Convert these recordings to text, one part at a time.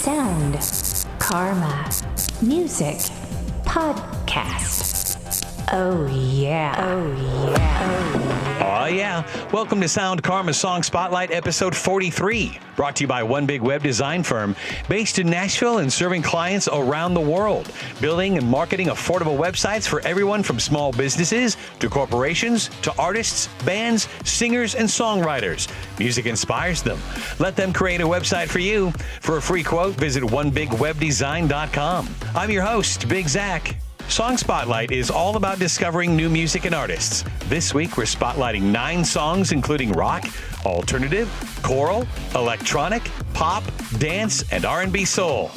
Sound, Karma, Music, Podcast. Oh yeah. Oh yeah. Oh yeah. Oh yeah. Welcome to Sound Karma Song Spotlight episode 43, brought to you by One Big Web Design Firm, based in Nashville and serving clients around the world, building and marketing affordable websites for everyone from small businesses to corporations to artists, bands, singers, and songwriters. Music inspires them. Let them create a website for you. For a free quote, visit onebigwebdesign.com. I'm your host, Big Zach. Song Spotlight is all about discovering new music and artists. This week, we're spotlighting 9 songs, including rock, alternative, choral, electronic, pop, dance, and R&B soul.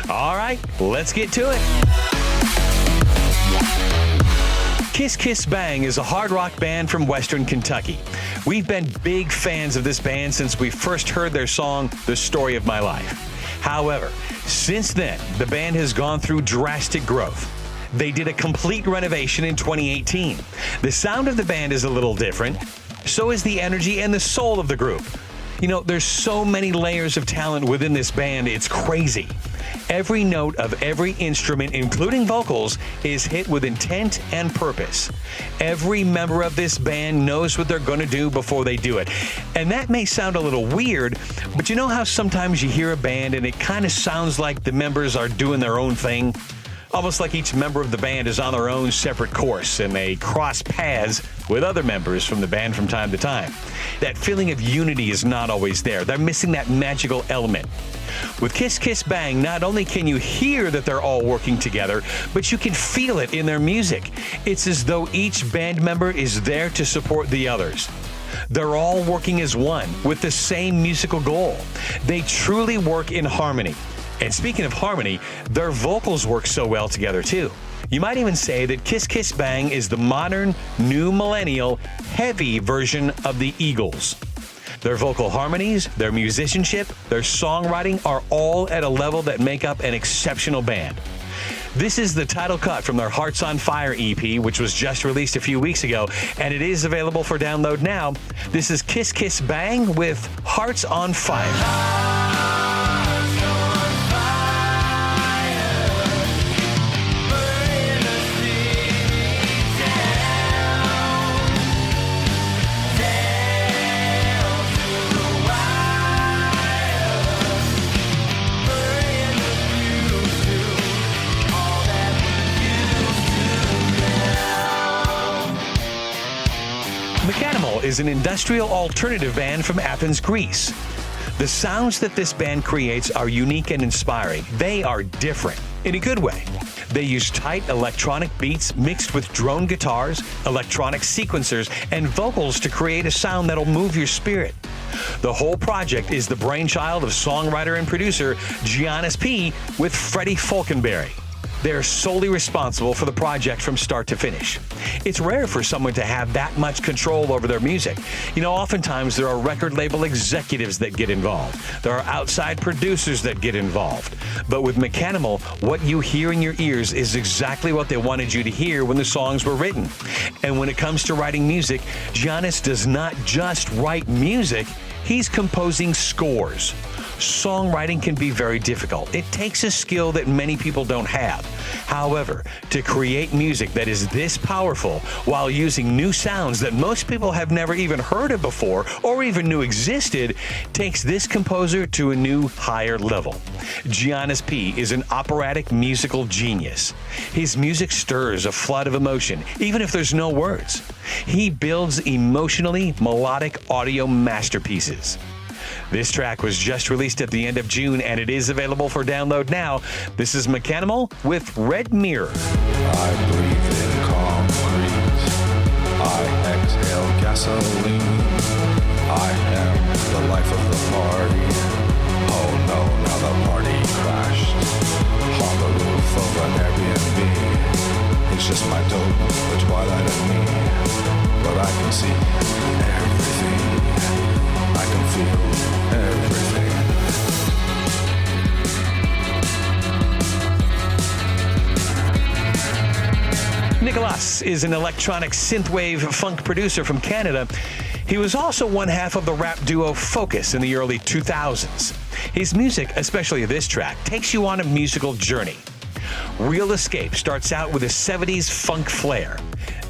All right, let's get to it. Kiss Kiss Bang is a hard rock band from Western Kentucky. We've been big fans of this band since we first heard their song, The Story of My Life. However, since then, the band has gone through drastic growth. They did a complete renovation in 2018. The sound of the band is a little different. So is the energy and the soul of the group. You know, there's so many layers of talent within this band, it's crazy. Every note of every instrument, including vocals, is hit with intent and purpose. Every member of this band knows what they're going to do before they do it. And that may sound a little weird, but you know how sometimes you hear a band and it kind of sounds like the members are doing their own thing? Almost like each member of the band is on their own separate course and they cross paths with other members from the band from time to time. That feeling of unity is not always there. They're missing that magical element. With Kiss Kiss Bang, not only can you hear that they're all working together, but you can feel it in their music. It's as though each band member is there to support the others. They're all working as one with the same musical goal. They truly work in harmony. And speaking of harmony, their vocals work so well together too. You might even say that Kiss Kiss Bang is the modern, new millennial, heavy version of the Eagles. Their vocal harmonies, their musicianship, their songwriting are all at a level that make up an exceptional band. This is the title cut from their Hearts on Fire EP, which was just released a few weeks ago, and it is available for download now. This is Kiss Kiss Bang with Hearts on Fire. Mechanimal is an industrial alternative band from Athens, Greece. The sounds that this band creates are unique and inspiring. They are different, in a good way. They use tight electronic beats mixed with drone guitars, electronic sequencers, and vocals to create a sound that'll move your spirit. The whole project is the brainchild of songwriter and producer Giannis P. with Freddie Falkenberry. They're solely responsible for the project from start to finish. It's rare for someone to have that much control over their music. You know, oftentimes there are record label executives that get involved. There are outside producers that get involved. But with Mechanimal, what you hear in your ears is exactly what they wanted you to hear when the songs were written. And when it comes to writing music, Giannis does not just write music, he's composing scores. Songwriting can be very difficult. It takes a skill that many people don't have. However, to create music that is this powerful while using new sounds that most people have never even heard of before or even knew existed takes this composer to a new, higher level. Giannis P. is an operatic musical genius. His music stirs a flood of emotion, even if there's no words. He builds emotionally melodic audio masterpieces. This track was just released at the end of June, and it is available for download now. This is Mechanimal with Red Mirror. I breathe in concrete. I exhale gasoline. I am the life of the party. Oh no, now the party crashed. On the roof of an Airbnb. It's just my dope, the twilight of me. But I can see everything. I can feel everything. Nicolas is an electronic synthwave funk producer from Canada. He was also one half of the rap duo Focus in the early 2000s. His music, especially this track, takes you on a musical journey. Real Escape starts out with a 70s funk flair.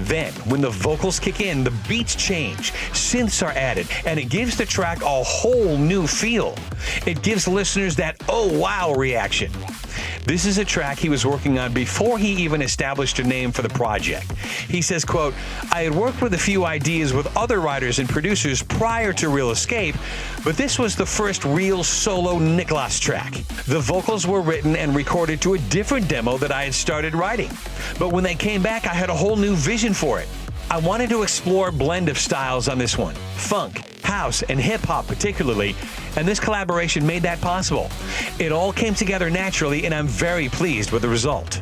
Then, when the vocals kick in, the beats change, synths are added, and it gives the track a whole new feel. It gives listeners that "oh wow" reaction. This is a track he was working on before he even established a name for the project. He says, quote, "I had worked with a few ideas with other writers and producers prior to Real Escape, but this was the first real solo Nicholas track. The vocals were written and recorded to a different demo that I had started writing. But when they came back, I had a whole new vision for it. I wanted to explore a blend of styles on this one, funk, house, and hip-hop particularly, and this collaboration made that possible. It all came together naturally, and I'm very pleased with the result."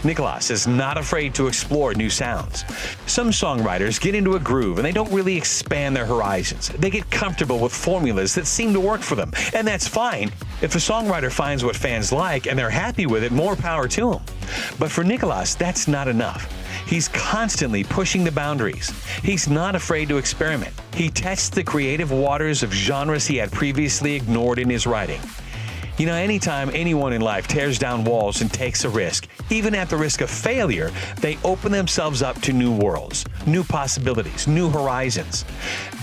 Nicholas is not afraid to explore new sounds. Some songwriters get into a groove and they don't really expand their horizons. They get comfortable with formulas that seem to work for them, and that's fine. If a songwriter finds what fans like and they're happy with it, more power to them. But for Nicholas, that's not enough. He's constantly pushing the boundaries. He's not afraid to experiment. He tests the creative waters of genres he had previously ignored in his writing. You know, anytime anyone in life tears down walls and takes a risk, even at the risk of failure, they open themselves up to new worlds, new possibilities, new horizons.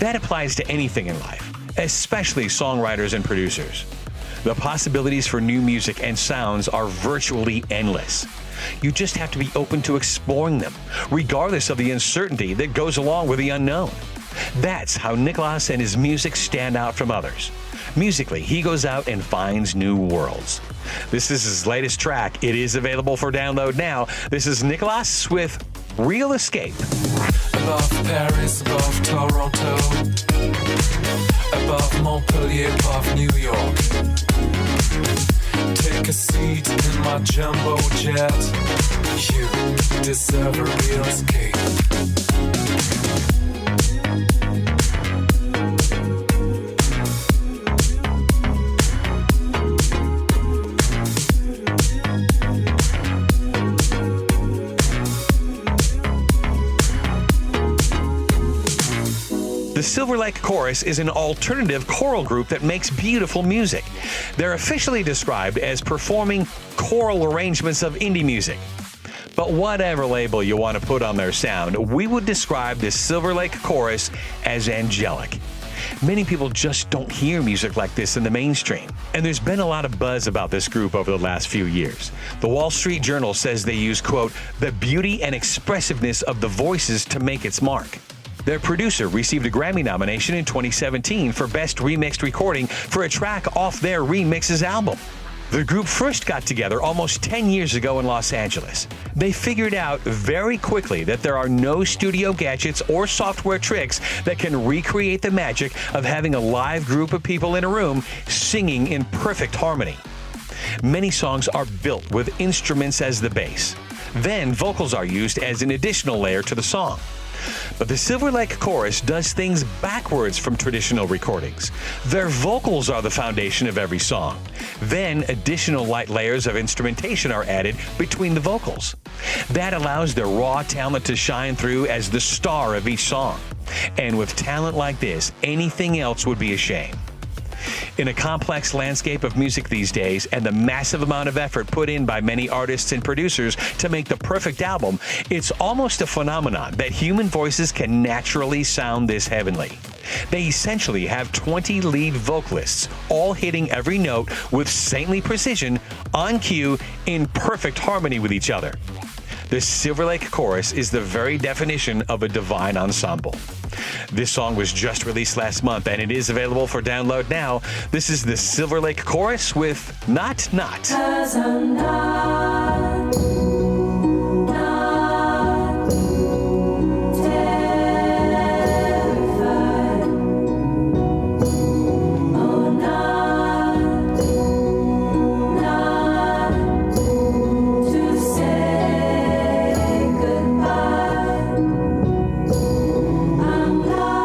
That applies to anything in life, especially songwriters and producers. The possibilities for new music and sounds are virtually endless. You just have to be open to exploring them, regardless of the uncertainty that goes along with the unknown. That's how Nicholas and his music stand out from others. Musically, he goes out and finds new worlds. This is his latest track. It is available for download now. This is Nicholas with Real Escape. Above Paris, above Toronto, above Montpellier, above New York. Take a seat in my jumbo jet. You deserve a real escape. The Silverlake Chorus is an alternative choral group that makes beautiful music. They're officially described as performing choral arrangements of indie music. But whatever label you want to put on their sound, we would describe the Silverlake Chorus as angelic. Many people just don't hear music like this in the mainstream, and there's been a lot of buzz about this group over the last few years. The Wall Street Journal says they use, quote, "the beauty and expressiveness of the voices to make its mark." Their producer received a Grammy nomination in 2017 for Best Remixed Recording for a track off their Remixes album. The group first got together almost 10 years ago in Los Angeles. They figured out very quickly that there are no studio gadgets or software tricks that can recreate the magic of having a live group of people in a room singing in perfect harmony. Many songs are built with instruments as the base. Then vocals are used as an additional layer to the song. But the Silverlake Chorus does things backwards from traditional recordings. Their vocals are the foundation of every song. Then additional light layers of instrumentation are added between the vocals. That allows their raw talent to shine through as the star of each song. And with talent like this, anything else would be a shame. In a complex landscape of music these days and the massive amount of effort put in by many artists and producers to make the perfect album, it's almost a phenomenon that human voices can naturally sound this heavenly. They essentially have 20 lead vocalists, all hitting every note with saintly precision, on cue, in perfect harmony with each other. The Silverlake Chorus is the very definition of a divine ensemble. This song was just released last month, and it is available for download now. This is the Silverlake Chorus with Not Not. 'Cause I'm not terrified. Oh, not to say goodbye. I'm not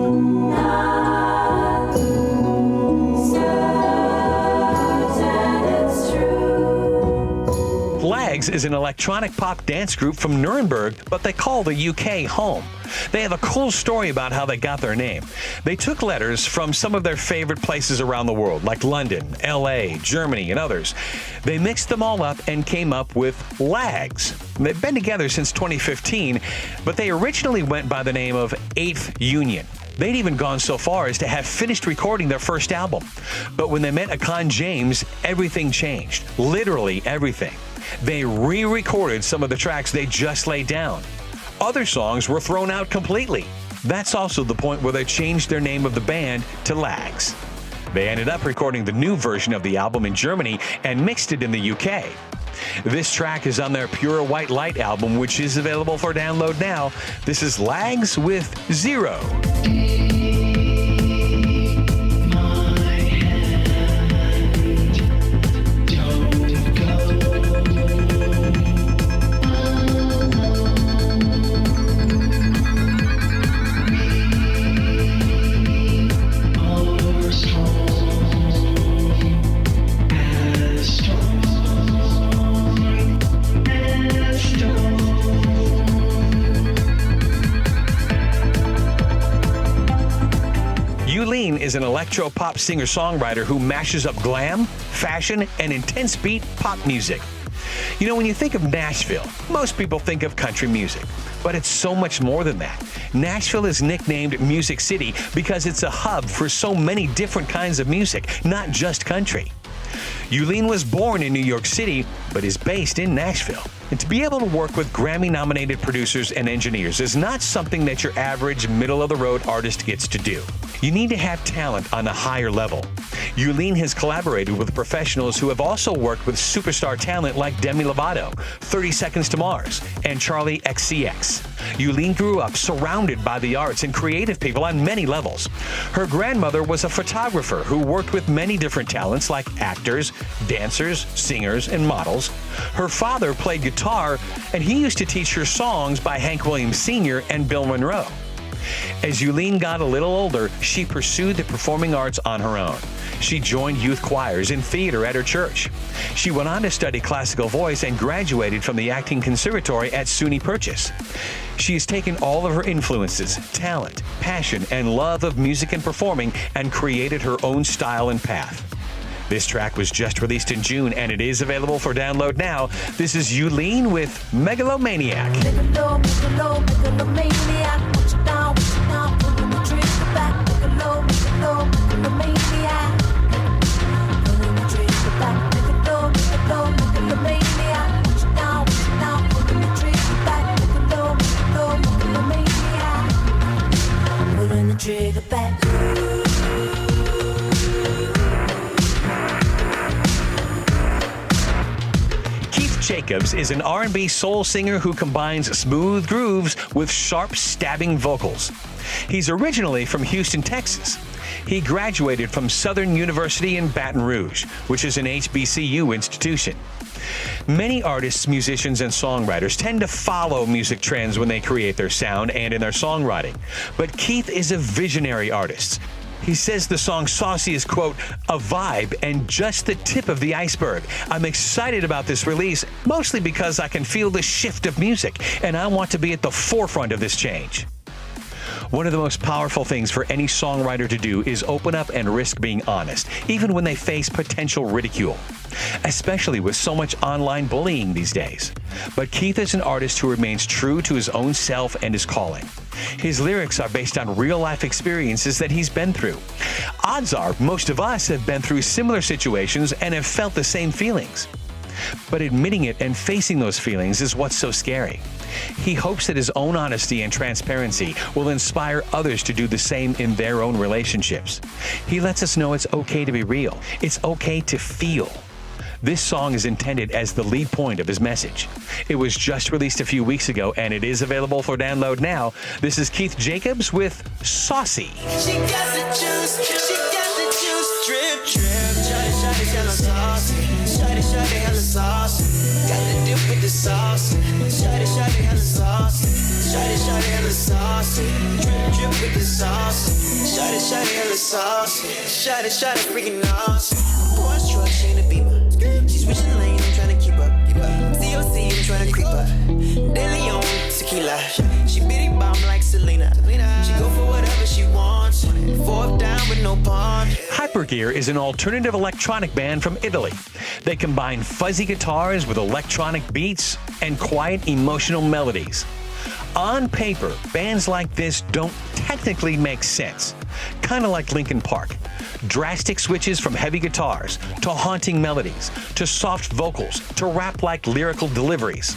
certain it's true. Lags is an electronic pop dance group from Nuremberg, but they call the UK home. They have a cool story about how they got their name. They took letters from some of their favorite places around the world, like London, LA, Germany, and others. They mixed them all up and came up with Lags. They've been together since 2015, but they originally went by the name of Eighth Union. They'd even gone so far as to have finished recording their first album. But when they met Akon James, everything changed. Literally everything. They re-recorded some of the tracks they just laid down. Other songs were thrown out completely. That's also the point where they changed their name of the band to Lags. They ended up recording the new version of the album in Germany and mixed it in the UK. This track is on their Pure White Light album, which is available for download now. This is Lags with Zero. Is an electro-pop singer-songwriter who mashes up glam, fashion, and intense beat pop music. You know, when you think of Nashville, most people think of country music, but it's so much more than that. Nashville is nicknamed Music City because it's a hub for so many different kinds of music, not just country. Yulene was born in New York City, but is based in Nashville. And to be able to work with Grammy-nominated producers and engineers is not something that your average middle-of-the-road artist gets to do. You need to have talent on a higher level. Yulene has collaborated with professionals who have also worked with superstar talent like Demi Lovato, 30 Seconds to Mars, and Charlie XCX. Yulene grew up surrounded by the arts and creative people on many levels. Her grandmother was a photographer who worked with many different talents like actors, dancers, singers, and models. Her father played guitar, and he used to teach her songs by Hank Williams Sr. and Bill Monroe. As Yulene got a little older, she pursued the performing arts on her own. She joined youth choirs and theater at her church. She went on to study classical voice and graduated from the acting conservatory at SUNY Purchase. She has taken all of her influences, talent, passion, and love of music and performing and created her own style and path. This track was just released in June and it is available for download now. This is Yulene with Megalomaniac. Trigger back. Keith Jacobs is an R&B soul singer who combines smooth grooves with sharp, stabbing vocals. He's originally from Houston, Texas. He graduated from Southern University in Baton Rouge, which is an HBCU institution. Many artists, musicians, and songwriters tend to follow music trends when they create their sound and in their songwriting. But Keith is a visionary artist. He says the song Saucy is, quote, a vibe and just the tip of the iceberg. I'm excited about this release, mostly because I can feel the shift of music, and I want to be at the forefront of this change. One of the most powerful things for any songwriter to do is open up and risk being honest, even when they face potential ridicule, especially with so much online bullying these days. But Keith is an artist who remains true to his own self and his calling. His lyrics are based on real-life experiences that he's been through. Odds are most of us have been through similar situations and have felt the same feelings. But admitting it and facing those feelings is what's so scary. He hopes that his own honesty and transparency will inspire others to do the same in their own relationships. He lets us know it's okay to be real. It's okay to feel. This song is intended as the lead point of his message. It was just released a few weeks ago and it is available for download now. This is Keith Jacobs with Saucy. She got the juice, drip, drip. Shawty, hella saucy. Shawty, hella saucy. Got the dip with the sauce. Shawty, hella saucy. Shawty, hella saucy. Drip, drip with the sauce. Shawty, hella saucy. Shawty, freaking awesome. Porsche truck, she in a Beamer. She switching lane, I'm trying to keep up. COC tryna creep up. Daily on tequila. She bitty bomb like Selena. She go for whatever she wants. 4 down with no pawn. Hypergear is an alternative electronic band from Italy. They combine fuzzy guitars with electronic beats and quiet, emotional melodies. On paper, bands like this don't technically make sense. Kind of like Linkin Park. Drastic switches from heavy guitars to haunting melodies to soft vocals to rap-like lyrical deliveries.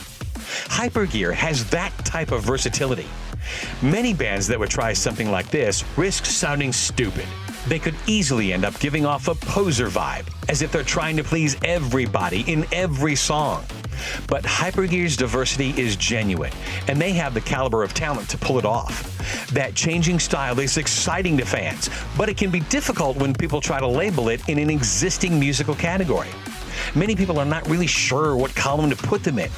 Hypergear has that type of versatility. Many bands that would try something like this risk sounding stupid. They could easily end up giving off a poser vibe, as if they're trying to please everybody in every song. But Hypergear's diversity is genuine, and they have the caliber of talent to pull it off. That changing style is exciting to fans, but it can be difficult when people try to label it in an existing musical category. Many people are not really sure what column to put them in.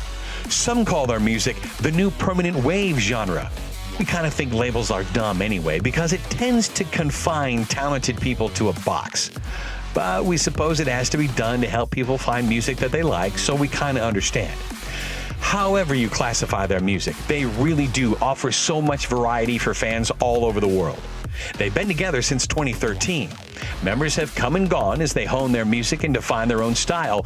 Some call their music the new permanent wave genre. We kind of think labels are dumb anyway because it tends to confine talented people to a box. But we suppose it has to be done to help people find music that they like, so we kind of understand. However you classify their music, they really do offer so much variety for fans all over the world. They've been together since 2013. Members have come and gone as they hone their music and define their own style.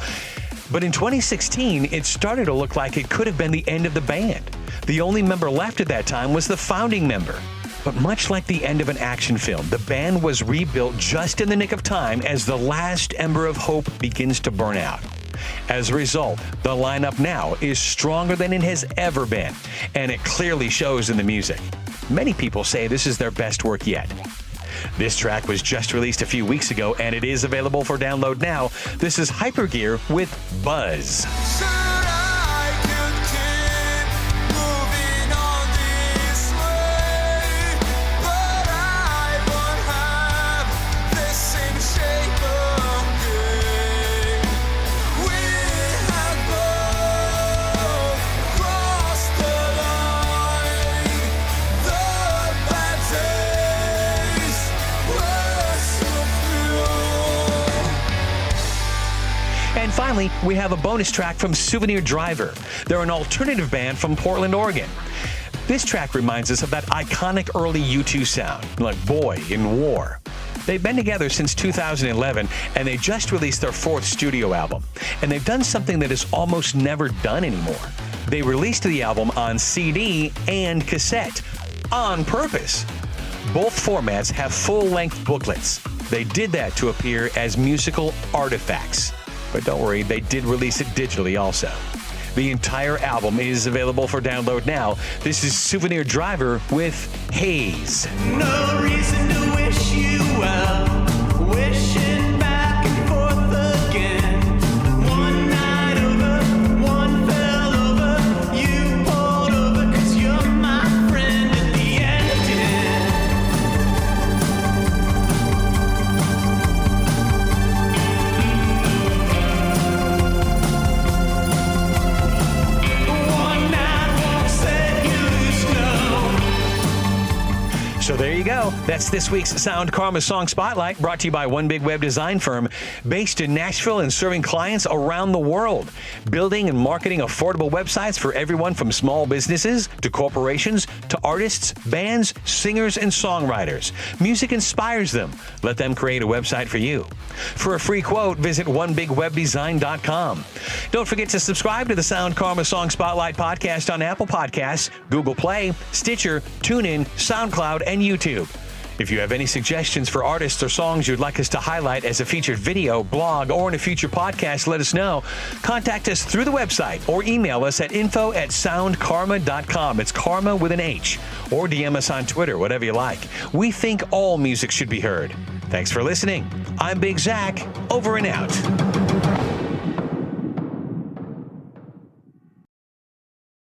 But in 2016, it started to look like it could have been the end of the band. The only member left at that time was the founding member. But much like the end of an action film, the band was rebuilt just in the nick of time as the last ember of hope begins to burn out. As a result, the lineup now is stronger than it has ever been, and it clearly shows in the music. Many people say this is their best work yet. This track was just released a few weeks ago, and it is available for download now. This is Hypergear with Buzz. And finally, we have a bonus track from Souvenir Driver. They're an alternative band from Portland, Oregon. This track reminds us of that iconic early U2 sound, like Boy in War. They've been together since 2011, and they just released their 4th studio album. And they've done something that is almost never done anymore. They released the album on CD and cassette, on purpose. Both formats have full-length booklets. They did that to appear as musical artifacts. But don't worry, they did release it digitally also. The entire album is available for download now. This is Souvenir Driver with Haze. No reason to wish you well. Wishing back and forth again. One night over, one fell over. You pulled over 'cause you're my friend at the end. So there you go. That's this week's Sound Karma Song Spotlight, brought to you by One Big Web Design Firm, based in Nashville and serving clients around the world. Building and marketing affordable websites for everyone from small businesses to corporations to artists, bands, singers, and songwriters. Music inspires them. Let them create a website for you. For a free quote, visit onebigwebdesign.com. Don't forget to subscribe to the Sound Karma Song Spotlight podcast on Apple Podcasts, Google Play, Stitcher, TuneIn, SoundCloud, and YouTube. If you have any suggestions for artists or songs you'd like us to highlight as a featured video, blog, or in a future podcast, let us know. Contact us through the website or email us at info@soundkarma.com. It's karma with an H. Or DM us on Twitter, whatever you like. We think all music should be heard. Thanks for listening. I'm Big Zach, over and out.